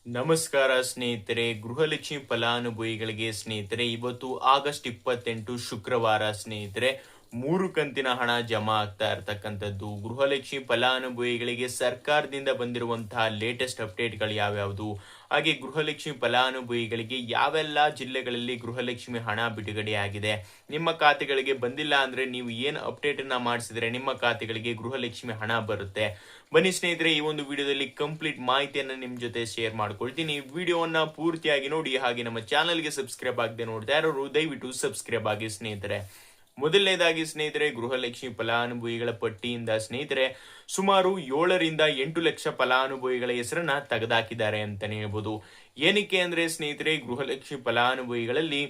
ನಮಸ್ಕಾರ ಸ್ನೇಹಿತರೆ, ಗೃಹಲಕ್ಷ್ಮಿ ಫಲಾನುಭವಿಗಳಿಗೆ ಸ್ನೇಹಿತರೆ ಇವತ್ತು ಆಗಸ್ಟ್ 28 ಶುಕ್ರವಾರ ಸ್ನೇಹಿತರೆ 3 ಕಂತಿನ ಹಣ ಜಮಾ ಆಗ್ತಾ ಇರತಕ್ಕಂಥದ್ದು. ಗೃಹಲಕ್ಷ್ಮಿ ಫಲಾನುಭವಿಗಳಿಗೆ ಸರ್ಕಾರದಿಂದ ಬಂದಿರುವಂತಹ ಲೇಟೆಸ್ಟ್ ಅಪ್ಡೇಟ್ಗಳು ಯಾವ್ಯಾವುದು, ಹಾಗೆ ಗೃಹಲಕ್ಷ್ಮಿ ಫಲಾನುಭವಿಗಳಿಗೆ ಯಾವೆಲ್ಲ ಜಿಲ್ಲೆಗಳಲ್ಲಿ ಗೃಹಲಕ್ಷ್ಮಿ ಹಣ ಬಿಡುಗಡೆ ಆಗಿದೆ, ನಿಮ್ಮ ಖಾತೆಗಳಿಗೆ ಬಂದಿಲ್ಲ ಅಂದ್ರೆ ನೀವು ಏನು ಅಪ್ಡೇಟ್ ಅನ್ನ ಮಾಡಿಸಿದ್ರೆ ನಿಮ್ಮ ಖಾತೆಗಳಿಗೆ ಗೃಹಲಕ್ಷ್ಮಿ ಹಣ ಬರುತ್ತೆ. ಬನ್ನಿ ಸ್ನೇಹಿತರೆ, ಈ ಒಂದು ವಿಡಿಯೋದಲ್ಲಿ ಕಂಪ್ಲೀಟ್ ಮಾಹಿತಿಯನ್ನು ನಿಮ್ ಜೊತೆ ಶೇರ್ ಮಾಡ್ಕೊಳ್ತೀನಿ. ವಿಡಿಯೋವನ್ನ ಪೂರ್ತಿಯಾಗಿ ನೋಡಿ, ಹಾಗೆ ನಮ್ಮ ಚಾನಲ್ಗೆ ಸಬ್ಸ್ಕ್ರೈಬ್ ಆಗದೆ ನೋಡ್ತಾ ಇರೋರು ದಯವಿಟ್ಟು ಸಬ್ಸ್ಕ್ರೈಬ್ ಆಗಿ ಸ್ನೇಹಿತರೆ. ಮೊದಲನೇದಾಗಿ ಸ್ನೇಹಿತರೆ, ಗೃಹಲಕ್ಷ್ಮಿ ಫಲಾನುಭವಿಗಳ ಪಟ್ಟಿಯಿಂದ ಸ್ನೇಹಿತರೆ ಸುಮಾರು 7 ರಿಂದ 8 ಲಕ್ಷ ಫಲಾನುಭವಿಗಳ ಹೆಸರನ್ನ ತೆಗೆದಾಕಿದ್ದಾರೆ ಅಂತಾನೆ ಹೇಳ್ಬೋದು. ಏನಕ್ಕೆ ಅಂದ್ರೆ ಸ್ನೇಹಿತರೆ, ಗೃಹಲಕ್ಷ್ಮಿ ಫಲಾನುಭವಿಗಳಲ್ಲಿ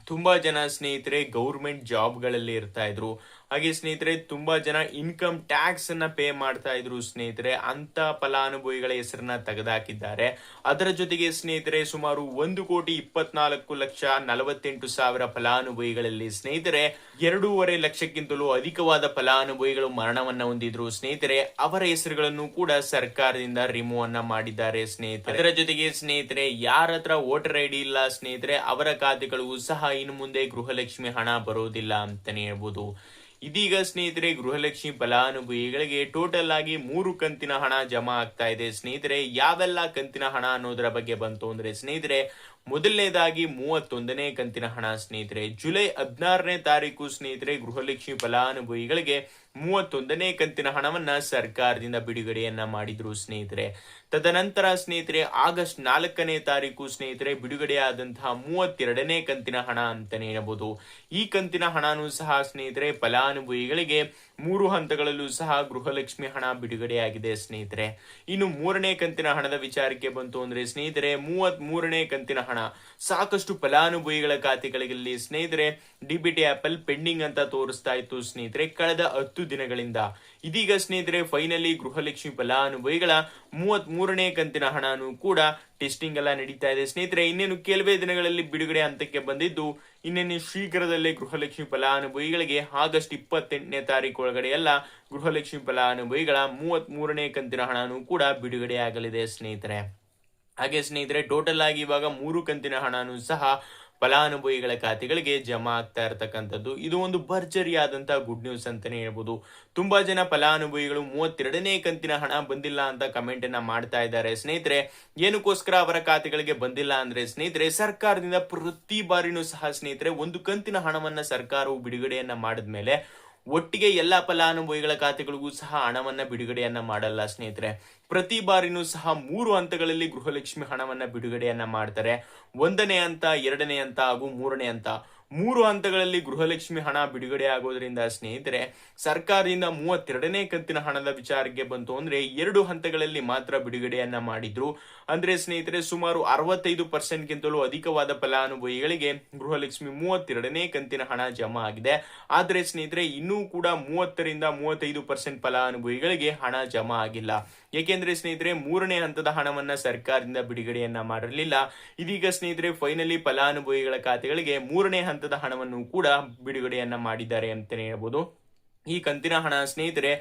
ತುಂಬಾ ಜನ ಸ್ನೇಹಿತರೆ ಗೌರ್ಮೆಂಟ್ ಜಾಬ್ಗಳಲ್ಲಿ ಇರ್ತಾ ಇದ್ರು. ಹಾಗೆ ಸ್ನೇಹಿತರೆ ತುಂಬಾ ಜನ ಇನ್ಕಮ್ ಟ್ಯಾಕ್ಸ್ ಅನ್ನ ಪೇ ಮಾಡ್ತಾ ಇದ್ರು ಸ್ನೇಹಿತರೆ. ಅಂತ ಫಲಾನುಭವಿಗಳ ಹೆಸರನ್ನ ತೆಗೆದಾಕಿದ್ದಾರೆ. ಅದರ ಜೊತೆಗೆ ಸ್ನೇಹಿತರೆ ಸುಮಾರು 1,24,48,000 ಫಲಾನುಭವಿಗಳಲ್ಲಿ ಸ್ನೇಹಿತರೆ 2.5 ಲಕ್ಷಕ್ಕಿಂತಲೂ ಅಧಿಕವಾದ ಫಲಾನುಭವಿಗಳು ಮರಣವನ್ನ ಹೊಂದಿದ್ರು ಸ್ನೇಹಿತರೆ. ಅವರ ಹೆಸರುಗಳನ್ನು ಕೂಡ ಸರ್ಕಾರದಿಂದ ರಿಮೂವ್ ಅನ್ನ ಮಾಡಿದ್ದಾರೆ ಸ್ನೇಹಿತರೆ. ಅದರ ಜೊತೆಗೆ ಸ್ನೇಹಿತರೆ ಯಾರ ಹತ್ರ ವೋಟರ್ ಐಡಿ ಇಲ್ಲ ಸ್ನೇಹಿತರೆ, ಅವರ ಖಾತೆಗಳಿಗೂ ಸಹ ಇನ್ನು ಮುಂದೆ ಗೃಹಲಕ್ಷ್ಮಿ ಹಣ ಬರೋದಿಲ್ಲ ಅಂತಾನೆ ಹೇಳ್ಬೋದು. ಇದೀಗ ಸ್ನೇಹಿತರೆ ಗೃಹಲಕ್ಷ್ಮಿ ಫಲಾನುಭವಿಗಳಿಗೆ ಟೋಟಲ್ ಆಗಿ 3 ಕಂತಿನ ಹಣ ಜಮಾ ಆಗ್ತಾ ಇದೆ ಸ್ನೇಹಿತರೆ. ಯಾವೆಲ್ಲ ಕಂತಿನ ಹಣ ಅನ್ನೋದರ ಬಗ್ಗೆ ಬಂತು ಅಂದ್ರೆ ಸ್ನೇಹಿತರೆ, ಮೊದಲನೇದಾಗಿ 31ನೇ ಕಂತಿನ ಹಣ ಸ್ನೇಹಿತರೆ ಜುಲೈ 16ನೇ ತಾರೀಕು ಸ್ನೇಹಿತರೆ ಗೃಹಲಕ್ಷ್ಮಿ ಫಲಾನುಭವಿಗಳಿಗೆ 31ನೇ ಕಂತಿನ ಹಣವನ್ನ ಸರ್ಕಾರದಿಂದ ಬಿಡುಗಡೆಯನ್ನ ಮಾಡಿದ್ರು ಸ್ನೇಹಿತರೆ. ತದನಂತರ ಸ್ನೇಹಿತರೆ ಆಗಸ್ಟ್ 4ನೇ ತಾರೀಕು ಸ್ನೇಹಿತರೆ ಬಿಡುಗಡೆಯಾದಂತಹ 32ನೇ ಕಂತಿನ ಹಣ ಅಂತಾನೆ ಹೇಳ್ಬೋದು. ಈ ಕಂತಿನ ಹಣನೂ ಸಹ ಸ್ನೇಹಿತರೆ ಫಲಾನುಭವಿಗಳಿಗೆ 3 ಹಂತಗಳಲ್ಲೂ ಸಹ ಗೃಹಲಕ್ಷ್ಮಿ ಹಣ ಬಿಡುಗಡೆಯಾಗಿದೆ ಸ್ನೇಹಿತರೆ. ಇನ್ನು 3ನೇ ಕಂತಿನ ಹಣದ ವಿಚಾರಕ್ಕೆ ಬಂತು ಅಂದ್ರೆ ಸ್ನೇಹಿತರೆ 33ನೇ ಕಂತಿನ ಹಣ ಸಾಕಷ್ಟು ಫಲಾನುಭವಿಗಳ ಖಾತೆಗಳಲ್ಲಿ ಸ್ನೇಹಿತರೆ ಡಿಬಿಟಿ ಆಪ್ ಅಲ್ಲಿ ಪೆಂಡಿಂಗ್ ಅಂತ ತೋರಿಸ್ತಾ ಇತ್ತು ಸ್ನೇಹಿತರೆ ಕಳೆದ 10 ದಿನಗಳಿಂದ. ಇದೀಗ ಸ್ನೇಹಿತರೆ ಫೈನಲಿ ಗೃಹಲಕ್ಷ್ಮಿ ಫಲಾನುಭವಿಗಳ 33ನೇ ಕಂತಿನ ಹಣನೂ ಕೂಡ ಟೆಸ್ಟಿಂಗ್ ಎಲ್ಲ ನಡೀತಾ ಇದೆ ಸ್ನೇಹಿತರೆ. ಇನ್ನೇನು ಕೆಲವೇ ದಿನಗಳಲ್ಲಿ ಬಿಡುಗಡೆ ಹಂತಕ್ಕೆ ಬಂದಿದ್ದು, ಇನ್ನೇನು ಶೀಘ್ರದಲ್ಲೇ ಗೃಹಲಕ್ಷ್ಮಿ ಫಲಾನುಭವಿಗಳಿಗೆ ಆಗಸ್ಟ್ 28ನೇ ತಾರೀಕು ಒಳಗಡೆ ಎಲ್ಲ ಗೃಹಲಕ್ಷ್ಮಿ ಫಲಾನುಭವಿಗಳ 33ನೇ ಕಂತಿನ ಹಣನೂ ಕೂಡ ಬಿಡುಗಡೆ ಆಗಲಿದೆ ಸ್ನೇಹಿತರೆ. ಹಾಗೆ ಸ್ನೇಹಿತರೆ ಟೋಟಲ್ ಆಗಿ ಇವಾಗ 3 ಕಂತಿನ ಹಣನೂ ಸಹ ಫಲಾನುಭವಿಗಳ ಖಾತೆಗಳಿಗೆ ಜಮಾ ಆಗ್ತಾ ಇರತಕ್ಕಂಥದ್ದು. ಇದು ಒಂದು ಭರ್ಜರಿಯಾದಂತಹ ಗುಡ್ ನ್ಯೂಸ್ ಅಂತಾನೆ ಹೇಳ್ಬೋದು. ತುಂಬಾ ಜನ ಫಲಾನುಭವಿಗಳು 32ನೇ ಕಂತಿನ ಹಣ ಬಂದಿಲ್ಲ ಅಂತ ಕಮೆಂಟ್ ಅನ್ನ ಮಾಡ್ತಾ ಇದ್ದಾರೆ ಸ್ನೇಹಿತರೆ. ಏನಕ್ಕೋಸ್ಕರ ಅವರ ಖಾತೆಗಳಿಗೆ ಬಂದಿಲ್ಲ ಅಂದ್ರೆ ಸ್ನೇಹಿತರೆ, ಸರ್ಕಾರದಿಂದ ಪ್ರತಿ ಬಾರಿನೂ ಸಹ ಸ್ನೇಹಿತರೆ 1 ಕಂತಿನ ಹಣವನ್ನ ಸರ್ಕಾರವು ಬಿಡುಗಡೆಯನ್ನ ಮಾಡಿದ್ಮೇಲೆ ಒಟ್ಟಿಗೆ ಎಲ್ಲಾ ಫಲಾನುಭವಿಗಳ ಖಾತೆಗಳಿಗೂ ಸಹ ಹಣವನ್ನ ಬಿಡುಗಡೆಯನ್ನ ಮಾಡಲ್ಲ ಸ್ನೇಹಿತರೆ. ಪ್ರತಿ ಬಾರಿನೂ ಸಹ 3 ಹಂತಗಳಲ್ಲಿ ಗೃಹಲಕ್ಷ್ಮಿ ಹಣವನ್ನ ಬಿಡುಗಡೆಯನ್ನ ಮಾಡ್ತಾರೆ. 1ನೇ ಹಂತ, 2ನೇ ಹಂತ ಹಾಗೂ 3ನೇ ಹಂತ. 3 ಹಂತಗಳಲ್ಲಿ ಗೃಹಲಕ್ಷ್ಮಿ ಹಣ ಬಿಡುಗಡೆ ಆಗೋದ್ರಿಂದ ಸ್ನೇಹಿತರೆ ಸರ್ಕಾರದಿಂದ 32ನೇ ಕಂತಿನ ಹಣದ ವಿಚಾರಕ್ಕೆ ಬಂತು ಅಂದ್ರೆ 2 ಹಂತಗಳಲ್ಲಿ ಮಾತ್ರ ಬಿಡುಗಡೆಯನ್ನ ಮಾಡಿದ್ರು. ಅಂದ್ರೆ ಸ್ನೇಹಿತರೆ ಸುಮಾರು 65%ಗಿಂತಲೂ ಅಧಿಕವಾದ ಫಲಾನುಭವಿಗಳಿಗೆ ಗೃಹಲಕ್ಷ್ಮಿ 32ನೇ ಕಂತಿನ ಹಣ ಜಮಾ ಆಗಿದೆ. ಆದ್ರೆ ಸ್ನೇಹಿತರೆ ಇನ್ನೂ ಕೂಡ 30ರಿಂದ 35% ಫಲಾನುಭವಿಗಳಿಗೆ ಹಣ ಜಮಾ ಆಗಿಲ್ಲ. ಏಕೆಂದ್ರೆ ಸ್ನೇಹಿತರೆ 3ನೇ ಹಂತದ ಹಣವನ್ನ ಸರ್ಕಾರದಿಂದ ಬಿಡುಗಡೆಯನ್ನ ಮಾಡಿರಲಿಲ್ಲ. ಇದೀಗ ಸ್ನೇಹಿತರೆ ಫೈನಲಿ ಫಲಾನುಭವಿಗಳ ಖಾತೆಗಳಿಗೆ 3ನೇ ಹಂತದ ಹಣವನ್ನು ಕೂಡ ಬಿಡುಗಡೆಯನ್ನ ಮಾಡಿದ್ದಾರೆ ಅಂತಾನೆ ಹೇಳ್ಬೋದು. ಈ ಕಂತಿನ ಹಣ ಸ್ನೇಹಿತರೆ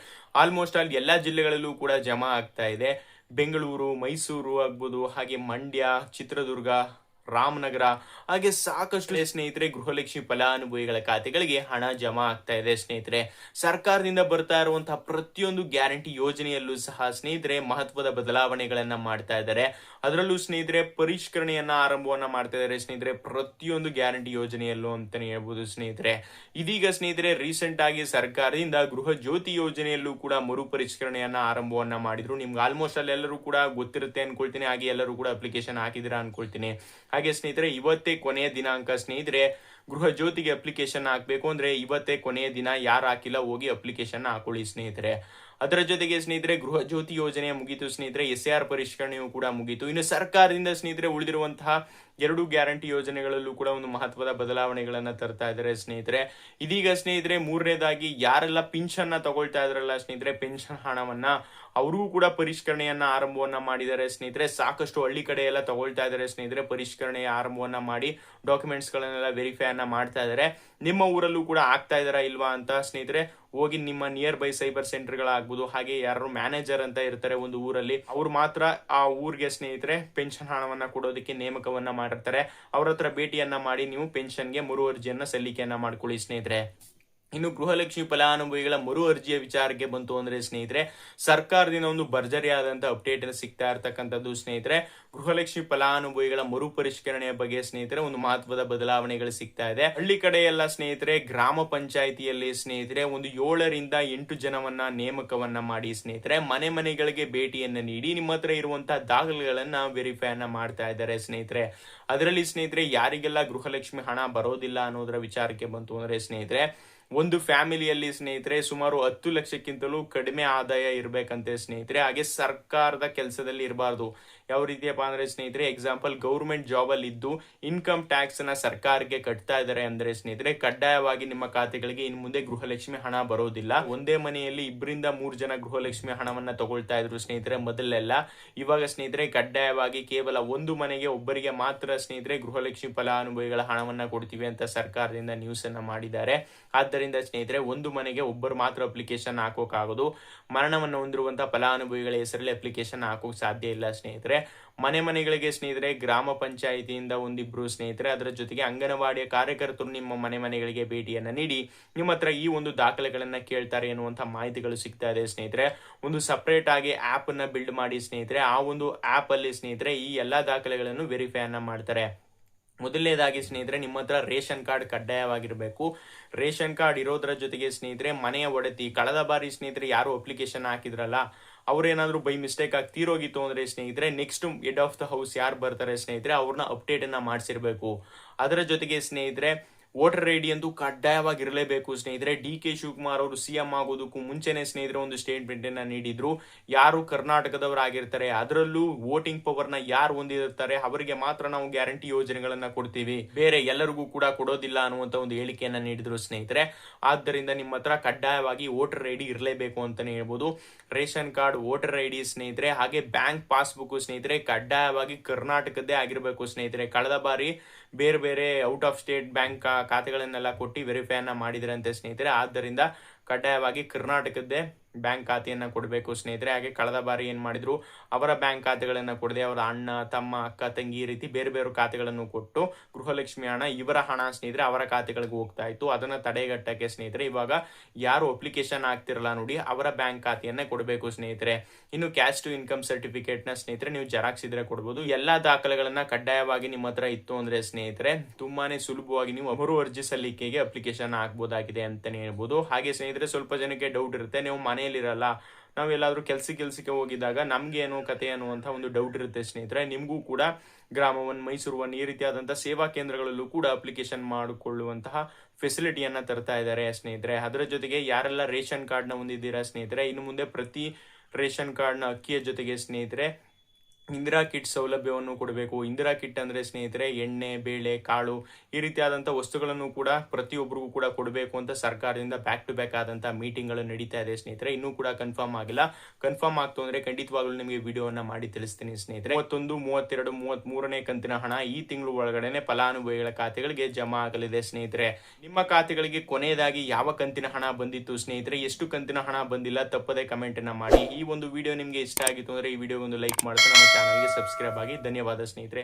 ಆಲ್ಮೋಸ್ಟ್ ಆಲ್ ಎಲ್ಲಾ ಜಿಲ್ಲೆಗಳಲ್ಲೂ ಕೂಡ ಜಮಾ ಆಗ್ತಾ ಇದೆ. ಬೆಂಗಳೂರು, ಮೈಸೂರು ಆಗ್ಬೋದು, ಹಾಗೆ ಮಂಡ್ಯ, ಚಿತ್ರದುರ್ಗ, ರಾಮನಗರ, ಹಾಗೆ ಸಾಕಷ್ಟು ಸ್ನೇಹಿತರೆ ಗೃಹಲಕ್ಷ್ಮಿ ಫಲಾನುಭವಿಗಳ ಖಾತೆಗಳಿಗೆ ಹಣ ಜಮಾ ಆಗ್ತಾ ಇದೆ ಸ್ನೇಹಿತರೆ. ಸರ್ಕಾರದಿಂದ ಬರ್ತಾ ಇರುವಂತಹ ಪ್ರತಿಯೊಂದು ಗ್ಯಾರಂಟಿ ಯೋಜನೆಯಲ್ಲೂ ಸಹ ಸ್ನೇಹಿತರೆ ಮಹತ್ವದ ಬದಲಾವಣೆಗಳನ್ನ ಮಾಡ್ತಾ ಇದ್ದಾರೆ. ಅದರಲ್ಲೂ ಸ್ನೇಹಿತರೆ ಪರಿಷ್ಕರಣೆಯನ್ನ ಆರಂಭವನ್ನ ಮಾಡ್ತಾ ಇದ್ದಾರೆ ಸ್ನೇಹಿತರೆ ಪ್ರತಿಯೊಂದು ಗ್ಯಾರಂಟಿ ಯೋಜನೆಯಲ್ಲೂ ಅಂತಾನೆ ಹೇಳ್ಬೋದು ಸ್ನೇಹಿತರೆ. ಇದೀಗ ಸ್ನೇಹಿತರೆ ರೀಸೆಂಟ್ ಆಗಿ ಸರ್ಕಾರದಿಂದ ಗೃಹ ಜ್ಯೋತಿ ಯೋಜನೆಯಲ್ಲೂ ಕೂಡ ಮರುಪರಿಷ್ಕರಣೆಯನ್ನ ಆರಂಭವನ್ನ ಮಾಡಿದ್ರು. ನಿಮ್ಗೆ ಆಲ್ಮೋಸ್ಟ್ ಅಲ್ಲಿ ಎಲ್ಲರೂ ಕೂಡ ಗೊತ್ತಿರುತ್ತೆ ಅನ್ಕೊಳ್ತೀನಿ, ಹಾಗೆ ಎಲ್ಲರೂ ಕೂಡ ಅಪ್ಲಿಕೇಶನ್ ಹಾಕಿದಿರಾ ಅನ್ಕೊಳ್ತೀನಿ. ಹಾಗೆ ಸ್ನೇಹಿತರೆ ಇವತ್ತೇ ಕೊನೆಯ ದಿನಾಂಕ ಸ್ನೇಹಿತರೆ. ಗೃಹ ಜ್ಯೋತಿಗೆ ಅಪ್ಲಿಕೇಶನ್ ಹಾಕ್ಬೇಕು ಅಂದ್ರೆ ಇವತ್ತೇ ಕೊನೆಯ ದಿನ. ಯಾರು ಹಾಕಿಲ್ಲ ಹೋಗಿ ಅಪ್ಲಿಕೇಶನ್ ಹಾಕೊಳ್ಳಿ ಸ್ನೇಹಿತರೆ. ಅದರ ಜೊತೆಗೆ ಸ್ನೇಹಿತರೆ ಗೃಹ ಜ್ಯೋತಿ ಯೋಜನೆ ಮುಗಿತು ಸ್ನೇಹಿತರೆ, SAR ಪರಿಷ್ಕರಣೆಯೂ ಕೂಡ ಮುಗಿತು. ಇನ್ನು ಸರ್ಕಾರದಿಂದ ಸ್ನೇಹಿತರೆ ಉಳಿದಿರುವಂತಹ 2 ಗ್ಯಾರಂಟಿ ಯೋಜನೆಗಳಲ್ಲೂ ಕೂಡ ಒಂದು ಮಹತ್ವದ ಬದಲಾವಣೆಗಳನ್ನ ತರ್ತಾ ಇದ್ದಾರೆ ಸ್ನೇಹಿತರೆ. ಇದೀಗ ಸ್ನೇಹಿತರೆ 3ನೇದಾಗಿ ಯಾರೆಲ್ಲ ಪಿಂಚನ್ನ ತಗೊಳ್ತಾ ಇದ್ರಲ್ಲ ಸ್ನೇಹಿತರೆ, ಪೆನ್ಷನ್ ಹಣವನ್ನ ಅವ್ರಿಗೂ ಕೂಡ ಪರಿಷ್ಕರಣೆಯನ್ನ ಆರಂಭವನ್ನ ಮಾಡಿದ್ದಾರೆ ಸ್ನೇಹಿತರೆ. ಸಾಕಷ್ಟು ಹಳ್ಳಿ ಕಡೆ ಎಲ್ಲ ತಗೊಳ್ತಾ ಇದ್ದಾರೆ ಸ್ನೇಹಿತರೆ. ಪರಿಷ್ಕರಣೆಯ ಆರಂಭವನ್ನ ಮಾಡಿ ಡಾಕ್ಯುಮೆಂಟ್ಸ್ ಗಳನ್ನೆಲ್ಲ ವೆರಿಫೈ ಅನ್ನ ಮಾಡ್ತಾ ಇದ್ದಾರೆ. ನಿಮ್ಮ ಊರಲ್ಲೂ ಕೂಡ ಆಗ್ತಾ ಇದಾರಾ ಇಲ್ವಾ ಅಂತ ಸ್ನೇಹಿತರೆ ಹೋಗಿ ನಿಮ್ಮ ನಿಯರ್ ಬೈ ಸೈಬರ್ ಸೆಂಟರ್ಗಳಾಗ್ಬೋದು, ಹಾಗೆ ಯಾರು ಮ್ಯಾನೇಜರ್ ಅಂತ ಇರ್ತಾರೆ ಒಂದು ಊರಲ್ಲಿ, ಅವ್ರು ಮಾತ್ರ ಆ ಊರಿಗೆ ಸ್ನೇಹಿತರೆ ಪೆನ್ಷನ್ ಹಣವನ್ನ ಕೊಡೋದಕ್ಕೆ ನೇಮಕವನ್ನ ಮಾಡಿರ್ತಾರೆ. ಅವ್ರ ಹತ್ರ ಭೇಟಿಯನ್ನ ಮಾಡಿ ನೀವು ಪೆನ್ಷನ್ಗೆ ಮರು ಅರ್ಜಿಯನ್ನ ಸಲ್ಲಿಕೆಯನ್ನ ಮಾಡ್ಕೊಳ್ಳಿ ಸ್ನೇಹಿತರೆ. ಇನ್ನು ಗೃಹಲಕ್ಷ್ಮಿ ಫಲಾನುಭವಿಗಳ ಮರು ಅರ್ಜಿಯ ವಿಚಾರಕ್ಕೆ ಬಂತು ಅಂದ್ರೆ ಸ್ನೇಹಿತರೆ, ಸರ್ಕಾರದಿಂದ ಒಂದು ಭರ್ಜರಿಯಾದಂತಹ ಅಪ್ಡೇಟ್ ಸಿಗ್ತಾ ಇರ್ತಕ್ಕಂಥದ್ದು ಸ್ನೇಹಿತರೆ. ಗೃಹಲಕ್ಷ್ಮಿ ಫಲಾನುಭವಿಗಳ ಮರು ಪರಿಷ್ಕರಣೆಯ ಬಗ್ಗೆ ಸ್ನೇಹಿತರೆ ಒಂದು ಮಹತ್ವದ ಬದಲಾವಣೆಗಳು ಸಿಗ್ತಾ ಇದೆ. ಹಳ್ಳಿ ಕಡೆ ಎಲ್ಲ ಸ್ನೇಹಿತರೆ ಗ್ರಾಮ ಪಂಚಾಯಿತಿಯಲ್ಲಿ ಸ್ನೇಹಿತರೆ ಒಂದು 7ರಿಂದ 8 ಜನವನ್ನ ನೇಮಕವನ್ನ ಮಾಡಿ ಸ್ನೇಹಿತರೆ ಮನೆ ಮನೆಗಳಿಗೆ ಭೇಟಿಯನ್ನ ನೀಡಿ ನಿಮ್ಮ ಹತ್ರ ಇರುವಂತಹ ದಾಖಲೆಗಳನ್ನ ವೆರಿಫೈ ಅನ್ನ ಮಾಡ್ತಾ ಇದ್ದಾರೆ ಸ್ನೇಹಿತರೆ. ಅದರಲ್ಲಿ ಸ್ನೇಹಿತರೆ ಯಾರಿಗೆಲ್ಲ ಗೃಹಲಕ್ಷ್ಮಿ ಹಣ ಬರೋದಿಲ್ಲ ಅನ್ನೋದರ ವಿಚಾರಕ್ಕೆ ಬಂತು ಅಂದ್ರೆ ಸ್ನೇಹಿತರೆ, ಒಂದು ಫ್ಯಾಮಿಲಿಯಲ್ಲಿ ಸ್ನೇಹಿತರೆ ಸುಮಾರು 10 ಲಕ್ಷಕ್ಕಿಂತಲೂ ಕಡಿಮೆ ಆದಾಯ ಇರ್ಬೇಕಂತೆ ಸ್ನೇಹಿತರೆ. ಹಾಗೆ ಸರ್ಕಾರದ ಕೆಲಸದಲ್ಲಿ ಇರಬಾರ್ದು. ಯಾವ ರೀತಿಯಪ್ಪ ಅಂದ್ರೆ ಸ್ನೇಹಿತರೆ, ಎಕ್ಸಾಂಪಲ್ ಗೌರ್ಮೆಂಟ್ ಜಾಬ್ ಅಲ್ಲಿ ಇದ್ದು ಇನ್ಕಮ್ ಟ್ಯಾಕ್ಸ್ ನ ಸರ್ಕಾರಕ್ಕೆ ಕಟ್ತಾ ಇದ್ದಾರೆ ಅಂದ್ರೆ ಸ್ನೇಹಿತರೆ ಕಡ್ಡಾಯವಾಗಿ ನಿಮ್ಮ ಖಾತೆಗಳಿಗೆ ಇನ್ನು ಮುಂದೆ ಗೃಹಲಕ್ಷ್ಮಿ ಹಣ ಬರೋದಿಲ್ಲ. ಒಂದೇ ಮನೆಯಲ್ಲಿ 2ರಿಂದ 3 ಜನ ಗೃಹಲಕ್ಷ್ಮಿ ಹಣವನ್ನ ತಗೊಳ್ತಾ ಇದ್ರು ಸ್ನೇಹಿತರೆ ಮೊದಲೆಲ್ಲ. ಇವಾಗ ಸ್ನೇಹಿತರೆ ಕಡ್ಡಾಯವಾಗಿ ಕೇವಲ ಒಂದು ಮನೆಗೆ ಒಬ್ಬರಿಗೆ ಮಾತ್ರ ಸ್ನೇಹಿತರೆ ಗೃಹಲಕ್ಷ್ಮಿ ಫಲಾನುಭವಿಗಳ ಹಣವನ್ನ ಕೊಡ್ತೀವಿ ಅಂತ ಸರ್ಕಾರದಿಂದ ನ್ಯೂಸ್ ಅನ್ನ ಮಾಡಿದ್ದಾರೆ. ಆದ್ದರಿಂದ ಸ್ನೇಹಿತರೆ ಒಂದು ಮನೆಗೆ ಒಬ್ಬರು ಮಾತ್ರ ಅಪ್ಲಿಕೇಶನ್ ಹಾಕೋಕ್ಕಾಗೋದು. ಮರಣವನ್ನು ಹೊಂದಿರುವಂತಹ ಫಲಾನುಭವಿಗಳ ಹೆಸರಲ್ಲಿ ಅಪ್ಲಿಕೇಶನ್ ಹಾಕೋಕ್ ಸಾಧ್ಯ ಇಲ್ಲ ಸ್ನೇಹಿತರೆ. ಮನೆ ಮನೆಗಳಿಗೆ ಸ್ನೇಹಿತರೆ ಗ್ರಾಮ ಪಂಚಾಯಿತಿಯಿಂದ ಒಂದಿಬ್ರು ಸ್ನೇಹಿತರೆ, ಅದರ ಜೊತೆಗೆ ಅಂಗನವಾಡಿಯ ಕಾರ್ಯಕರ್ತರು ನಿಮ್ಮ ಮನೆ ಮನೆಗಳಿಗೆ ಭೇಟಿಯನ್ನ ನೀಡಿ ನಿಮ್ಮ ಹತ್ರ ಈ ಒಂದು ದಾಖಲೆಗಳನ್ನ ಕೇಳ್ತಾರೆ ಎನ್ನುವಂತ ಮಾಹಿತಿಗಳು ಸಿಗ್ತಾ ಇದೆ ಸ್ನೇಹಿತರೆ. ಒಂದು ಸಪರೇಟ್ ಆಗಿ ಆಪ್ ಅನ್ನ ಬಿಲ್ಡ್ ಮಾಡಿ ಸ್ನೇಹಿತರೆ, ಆ ಒಂದು ಆಪ್ ಅಲ್ಲಿ ಸ್ನೇಹಿತರೆ ಈ ಎಲ್ಲಾ ದಾಖಲೆಗಳನ್ನು ವೆರಿಫೈ ಅನ್ನ ಮಾಡ್ತಾರೆ. ಮೊದಲನೇದಾಗಿ ಸ್ನೇಹಿತರೆ ನಿಮ್ಮ ಹತ್ರ ರೇಷನ್ ಕಾರ್ಡ್ ಕಡ್ಡಾಯವಾಗಿರಬೇಕು. ರೇಷನ್ ಕಾರ್ಡ್ ಇರೋದ್ರ ಜೊತೆಗೆ ಸ್ನೇಹಿತರೆ ಮನೆಯ ಒಡತಿ, ಕಳೆದ ಬಾರಿ ಸ್ನೇಹಿತರೆ ಯಾರು ಅಪ್ಲಿಕೇಶನ್ ಹಾಕಿದ್ರಲ್ಲ ಅವ್ರೇನಾದ್ರೂ ಬೈ ಮಿಸ್ಟೇಕ್ ಆಗಿ ತೀರೋಗಿತ್ತು ಅಂದ್ರೆ ಸ್ನೇಹಿತರೆ next head of the house ಯಾರು ಬರ್ತಾರೆ ಸ್ನೇಹಿತರೆ ಅವ್ರನ್ನ ಅಪ್ಡೇಟ್ ಅನ್ನ ಮಾಡಿಸಿರ್ಬೇಕು. ಅದರ ಜೊತೆಗೆ ಸ್ನೇಹಿತರೆ ವೋಟರ್ ಐಡಿ ಅಂತೂ ಕಡ್ಡಾಯವಾಗಿರಲೇಬೇಕು ಸ್ನೇಹಿತರೆ. ಡಿ.ಕೆ. ಶಿವಕುಮಾರ್ ಅವರು ಸಿಎಂ ಆಗೋದಕ್ಕೂ ಮುಂಚೆನೆ ಸ್ನೇಹಿತರೆ ಒಂದು ಸ್ಟೇಟ್ಮೆಂಟ್ ಅನ್ನ ನೀಡಿದ್ರು, ಯಾರು ಕರ್ನಾಟಕದವರಾಗಿರ್ತಾರೆ ಅದರಲ್ಲೂ ವೋಟಿಂಗ್ ಪವರ್ ನ ಯಾರು ಹೊಂದಿರ್ತಾರೆ ಅವರಿಗೆ ಮಾತ್ರ ನಾವು ಗ್ಯಾರಂಟಿ ಯೋಜನೆಗಳನ್ನ ಕೊಡ್ತೀವಿ, ಬೇರೆ ಎಲ್ಲರಿಗೂ ಕೂಡ ಕೊಡೋದಿಲ್ಲ ಅನ್ನುವಂತ ಒಂದು ಹೇಳಿಕೆಯನ್ನ ನೀಡಿದ್ರು ಸ್ನೇಹಿತರೆ. ಆದ್ದರಿಂದ ನಿಮ್ಮ ಹತ್ರ ಕಡ್ಡಾಯವಾಗಿ ವೋಟರ್ ಐಡಿ ಇರಲೇಬೇಕು ಅಂತಾನೆ ಹೇಳ್ಬೋದು. ರೇಷನ್ ಕಾರ್ಡ್, ವೋಟರ್ ಐಡಿ ಸ್ನೇಹಿತರೆ, ಹಾಗೆ ಬ್ಯಾಂಕ್ ಪಾಸ್ಬುಕ್ ಸ್ನೇಹಿತರೆ ಕಡ್ಡಾಯವಾಗಿ ಕರ್ನಾಟಕದ್ದೇ ಆಗಿರ್ಬೇಕು ಸ್ನೇಹಿತರೆ. ಕಳೆದ ಬಾರಿ ಬೇರೆ ಬೇರೆ ಔಟ್ ಆಫ್ ಸ್ಟೇಟ್ ಬ್ಯಾಂಕ್ ಖಾತೆಗಳನ್ನೆಲ್ಲ ಕೊಟ್ಟು ವೆರಿಫೈ ಅನ್ನ ಮಾಡಿದ್ರಂತೆ ಸ್ನೇಹಿತರೆ. ಆದ್ದರಿಂದ ಕಡ್ಡಾಯವಾಗಿ ಕರ್ನಾಟಕದ್ದೇ ಬ್ಯಾಂಕ್ ಖಾತೆಯನ್ನ ಕೊಡಬೇಕು ಸ್ನೇಹಿತರೆ. ಹಾಗೆ ಕಳೆದ ಬಾರಿ ಏನ್ ಮಾಡಿದ್ರು, ಅವರ ಬ್ಯಾಂಕ್ ಖಾತೆಗಳನ್ನ ಕೊಡದೆ ಅವರ ಅಣ್ಣ, ತಮ್ಮ, ಅಕ್ಕ, ತಂಗಿ ಈ ರೀತಿ ಬೇರೆ ಬೇರೆ ಖಾತೆಗಳನ್ನು ಕೊಟ್ಟು ಗೃಹಲಕ್ಷ್ಮಿ ಹಣ, ಇವರ ಹಣ ಸ್ನೇಹಿತರೆ ಅವರ ಖಾತೆಗಳಿಗೆ ಹೋಗ್ತಾ ಇತ್ತು. ಅದನ್ನ ತಡೆಗಟ್ಟಕ್ಕೆ ಸ್ನೇಹಿತರೆ ಇವಾಗ ಯಾರು ಅಪ್ಲಿಕೇಶನ್ ಆಗ್ತಿರಲ್ಲ ನೋಡಿ ಅವರ ಬ್ಯಾಂಕ್ ಖಾತೆಯನ್ನ ಕೊಡಬೇಕು ಸ್ನೇಹಿತರೆ. ಇನ್ನು ಕ್ಯಾಶ್ ಟು ಇನ್ಕಮ್ ಸರ್ಟಿಫಿಕೇಟ್ ನ ಸ್ನೇಹಿತರೆ ನೀವು ಜೆರಾಕ್ಸ್ ಇದ್ರೆ ಕೊಡಬಹುದು. ಎಲ್ಲಾ ದಾಖಲೆಗಳನ್ನ ಕಡ್ಡಾಯವಾಗಿ ನಿಮ್ಮ ಹತ್ರ ಇತ್ತು ಅಂದ್ರೆ ಸ್ನೇಹಿತರೆ ತುಂಬಾನೇ ಸುಲಭವಾಗಿ ನೀವು ಮರು ಅರ್ಜಿ ಸಲ್ಲಿಕೆಗೆ ಅಪ್ಲಿಕೇಶನ್ ಹಾಕಬಹುದಾಗಿದೆ ಅಂತಾನೆ ಹೇಳ್ಬೋದು. ಹಾಗೆ ಸ್ನೇಹಿತರೆ ಸ್ವಲ್ಪ ಜನಕ್ಕೆ ಡೌಟ್ ಇರುತ್ತೆ, ನೀವು ಮನೆಯಲ್ಲಿರಲ್ಲ, ನಾವೆಲ್ಲಾದ್ರೂ ಕೆಲ್ಸಕ್ಕೆ ಹೋಗಿದಾಗ ನಮ್ಗೆ ಏನು ಕತೆ ಅನ್ನುವಂಥ ಒಂದು ಡೌಟ್ ಇರುತ್ತೆ ಸ್ನೇಹಿತರೆ. ನಿಮಗೂ ಕೂಡ ಗ್ರಾಮ 1, ಮೈಸೂರು 1 ಈ ರೀತಿಯಾದಂತಹ ಸೇವಾ ಕೇಂದ್ರಗಳಲ್ಲೂ ಕೂಡ ಅಪ್ಲಿಕೇಶನ್ ಮಾಡಿಕೊಳ್ಳುವಂತಹ ಫೆಸಿಲಿಟಿಯನ್ನ ತರ್ತಾ ಇದ್ದಾರೆ ಸ್ನೇಹಿತರೆ. ಅದರ ಜೊತೆಗೆ ಯಾರೆಲ್ಲ ರೇಷನ್ ಕಾರ್ಡ್ ನ ಹೊಂದಿದ್ದೀರಾ ಸ್ನೇಹಿತರೆ, ಇನ್ನು ಮುಂದೆ ಪ್ರತಿ ರೇಷನ್ ಕಾರ್ಡ್ ನ ಅಕ್ಕಿಯ ಜೊತೆಗೆ ಸ್ನೇಹಿತರೆ ಇಂದಿರಾ ಕಿಟ್ ಸೌಲಭ್ಯವನ್ನು ಕೊಡಬೇಕು. ಇಂದಿರಾ ಕಿಟ್ ಅಂದ್ರೆ ಸ್ನೇಹಿತರೆ ಎಣ್ಣೆ, ಬೇಳೆ, ಕಾಳು ಈ ರೀತಿಯಾದಂತಹ ವಸ್ತುಗಳನ್ನು ಕೂಡ ಪ್ರತಿಯೊಬ್ಬರಿಗೂ ಕೂಡ ಕೊಡಬೇಕು ಅಂತ ಸರ್ಕಾರದಿಂದ ಬ್ಯಾಕ್ ಟು ಬ್ಯಾಕ್ ಆದಂತಹ ಮೀಟಿಂಗ್ ಗಳು ನಡೀತಾ ಇದೆ ಸ್ನೇಹಿತರೆ. ಇನ್ನೂ ಕೂಡ ಕನ್ಫರ್ಮ್ ಆಗಿಲ್ಲ. ಕನ್ಫರ್ಮ್ ಆಗ್ತು ಅಂದ್ರೆ ಖಂಡಿತವಾಗ್ಲೂ ನಿಮಗೆ ವಿಡಿಯೋವನ್ನ ಮಾಡಿ ತಿಳಿಸ್ತೀನಿ ಸ್ನೇಹಿತರೆ. 31, 32, 33ನೇ ಕಂತಿನ ಹಣ ಈ ತಿಂಗಳು ಒಳಗಡೆನೆ ಫಲಾನುಭವಿಗಳ ಖಾತೆಗಳಿಗೆ ಜಮಾ ಆಗಲಿದೆ ಸ್ನೇಹಿತರೆ. ನಿಮ್ಮ ಖಾತೆಗಳಿಗೆ ಕೊನೆಯದಾಗಿ ಯಾವ ಕಂತಿನ ಹಣ ಬಂದಿತ್ತು ಸ್ನೇಹಿತರೆ, ಎಷ್ಟು ಕಂತಿನ ಹಣ ಬಂದಿಲ್ಲ ತಪ್ಪದೆ ಕಮೆಂಟ್ ಅನ್ನ ಮಾಡಿ. ಈ ಒಂದು ವಿಡಿಯೋ ನಿಮ್ಗೆ ಇಷ್ಟ ಆಗಿತ್ತು ಅಂದ್ರೆ ಈ ವಿಡಿಯೋ ಒಂದು ಲೈಕ್ ಮಾಡ್ತಾ ನಮ್ಮ ಚಾನಲ್ಗೆ ಸಬ್ಸ್ಕ್ರೈಬ್ ಆಗಿ. ಧನ್ಯವಾದ ಸ್ನೇಹಿತರೆ.